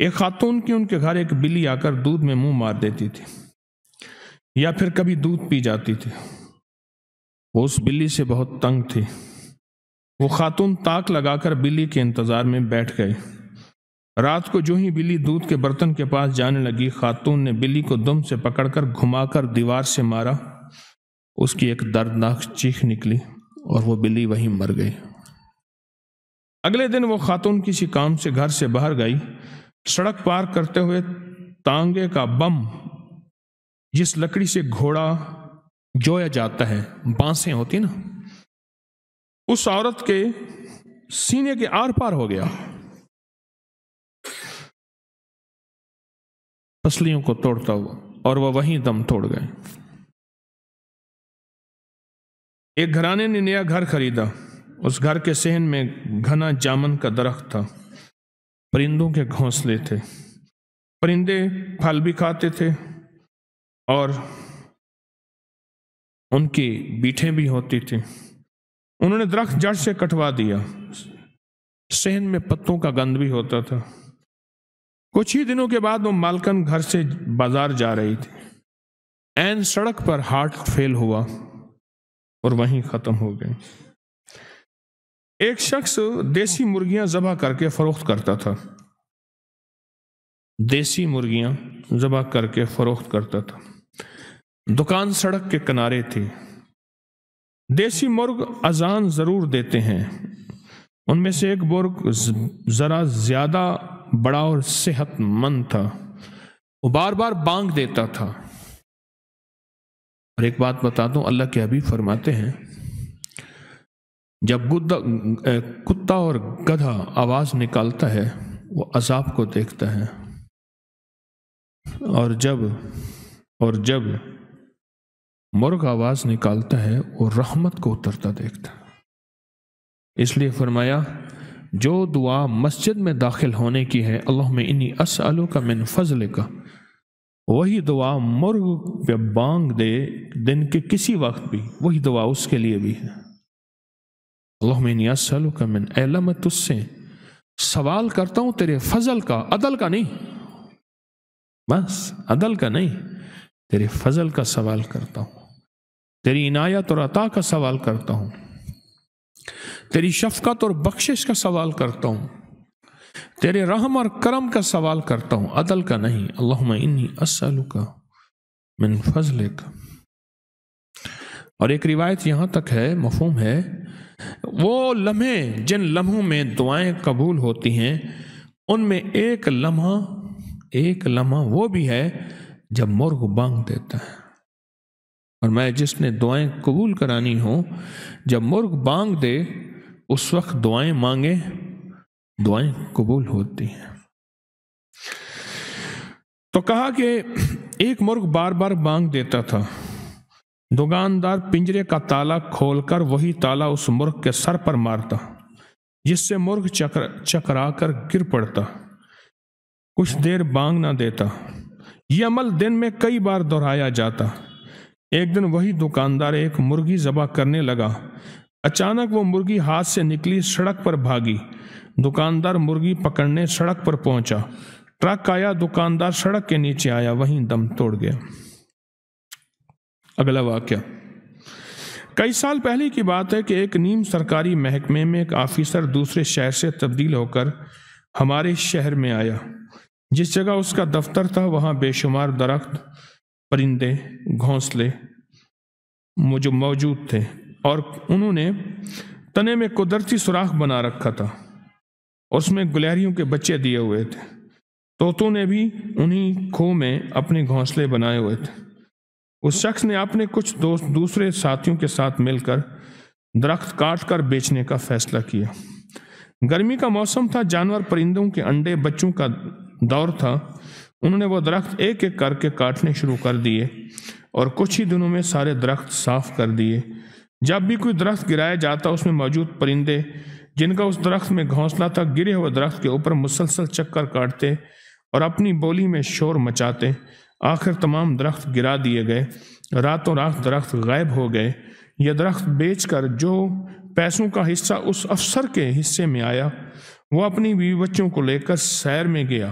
ایک خاتون کی ان کے گھر ایک بلی آ کر دودھ میں منہ مار دیتی تھی یا پھر کبھی دودھ پی جاتی تھی۔ وہ اس بلی سے بہت تنگ تھی۔ وہ خاتون تاک لگا کر بلی کے انتظار میں بیٹھ گئی۔ رات کو جو ہی بلی دودھ کے برتن کے پاس جانے لگی، خاتون نے بلی کو دم سے پکڑ کر گھما کر دیوار سے مارا۔ اس کی ایک دردناک چیخ نکلی اور وہ بلی وہیں مر گئی۔ اگلے دن وہ خاتون کسی کام سے گھر سے باہر گئی۔ سڑک پار کرتے ہوئے تانگے کا بم، جس لکڑی سے گھوڑا جویا جاتا ہے، بانسیں ہوتی نا، اس عورت کے سینے کے آر پار ہو گیا، پسلیوں کو توڑتا ہوا، اور وہ وہیں دم توڑ گئے۔ ایک گھرانے نے نیا گھر خریدا۔ اس گھر کے صحن میں گھنا جامن کا درخت تھا، پرندوں کے گھونسلے تھے، پرندے پھل بھی کھاتے تھے اور ان کی بیٹھیں بھی ہوتی تھی۔ انہوں نے درخت جڑ سے کٹوا دیا۔ صحن میں پتوں کا گند بھی ہوتا تھا۔ کچھ ہی دنوں کے بعد وہ مالکن گھر سے بازار جا رہی تھی۔ عین سڑک پر ہارٹ فیل ہوا اور وہیں ختم ہو گئی۔ ایک شخص دیسی مرغیاں ذبح کر کے فروخت کرتا تھا۔ دیسی مرغیاں ذبح کر کے فروخت کرتا تھا۔ دکان سڑک کے کنارے تھی۔ دیسی مرغ اذان ضرور دیتے ہیں۔ ان میں سے ایک مرغ ذرا زیادہ بڑا اور صحت مند تھا۔ وہ بار بار بانگ دیتا تھا۔ اور ایک بات بتا دوں، اللہ کے حبیب فرماتے ہیں، جب کتا اور گدھا آواز نکالتا ہے وہ عذاب کو دیکھتا ہے، اور جب مرغ آواز نکالتا ہے وہ رحمت کو اترتا دیکھتا ہے۔ اس لیے فرمایا، جو دعا مسجد میں داخل ہونے کی ہے، اللہم انی اسألک من فضلک، وہی دعا مرغ پہ بانگ دے دن کے کسی وقت بھی، وہی دعا اس کے لیے بھی ہے۔ اللہم انی اسألک من، اے اللہ میں تجھ سے سوال کرتا ہوں تیرے فضل کا، عدل کا نہیں، بس عدل کا نہیں، تیرے فضل کا سوال کرتا ہوں، تیری عنایت اور عطا کا سوال کرتا ہوں، تیری شفقت اور بخشش کا سوال کرتا ہوں، تیرے رحم اور کرم کا سوال کرتا ہوں، عدل کا نہیں۔ اللہم انی اسألک من فضلک۔ اور ایک روایت یہاں تک ہے، مفہوم ہے، وہ لمحے جن لمحوں میں دعائیں قبول ہوتی ہیں، ان میں ایک لمحہ وہ بھی ہے جب مرغ بانگ دیتا ہے۔ اور میں جس نے دعائیں قبول کرانی ہوں، جب مرغ بانگ دے اس وقت دعائیں مانگے، دعائیں قبول ہوتی ہیں۔ تو کہا کہ ایک مرغ بار بار بانگ دیتا تھا۔ دکاندار پنجرے کا تالا کھول کر وہی تالا اس مرغ کے سر پر مارتا، جس سے مرغ چکرا کر گر پڑتا، کچھ دیر بانگ نہ دیتا۔ یہ عمل دن میں کئی بار دہرایا جاتا۔ ایک دن وہی دکاندار ایک مرغی ذبح کرنے لگا۔ اچانک وہ مرغی ہاتھ سے نکلی، سڑک پر بھاگی۔ دکاندار مرغی پکڑنے سڑک پر پہنچا۔ ٹرک آیا، دکاندار سڑک کے نیچے آیا، وہیں دم توڑ گیا۔ اگلا واقعہ کئی سال پہلے کی بات ہے کہ ایک نیم سرکاری محکمے میں ایک آفیسر دوسرے شہر سے تبدیل ہو کر ہمارے شہر میں آیا۔ جس جگہ اس کا دفتر تھا وہاں بے شمار درخت، پرندے، گھونسلے جو موجود تھے، اور انہوں نے تنے میں قدرتی سوراخ بنا رکھا تھا، اور اس میں گلہریوں کے بچے دیے ہوئے تھے۔ طوطوں نے بھی انہی کھو میں اپنے گھونسلے بنائے ہوئے تھے۔ اس شخص نے اپنے کچھ دوسرے ساتھیوں کے ساتھ مل کر درخت کاٹ کر بیچنے کا فیصلہ کیا۔ گرمی کا موسم تھا، جانور پرندوں کے انڈے بچوں کا دور تھا۔ انہوں نے وہ درخت ایک ایک کر کے کاٹنے شروع کر دیے اور کچھ ہی دنوں میں سارے درخت صاف کر دیے۔ جب بھی کوئی درخت گرایا جاتا، اس میں موجود پرندے جن کا اس درخت میں گھونسلہ تھا گرے ہوئے درخت کے اوپر مسلسل چکر کاٹتے اور اپنی بولی میں شور مچاتے۔ آخر تمام درخت گرا دیے گئے۔ راتوں رات درخت غائب ہو گئے۔ یہ درخت بیچ کر جو پیسوں کا حصہ اس افسر کے حصے میں آیا، وہ اپنی بیوی بچوں کو لے کر سیر میں گیا۔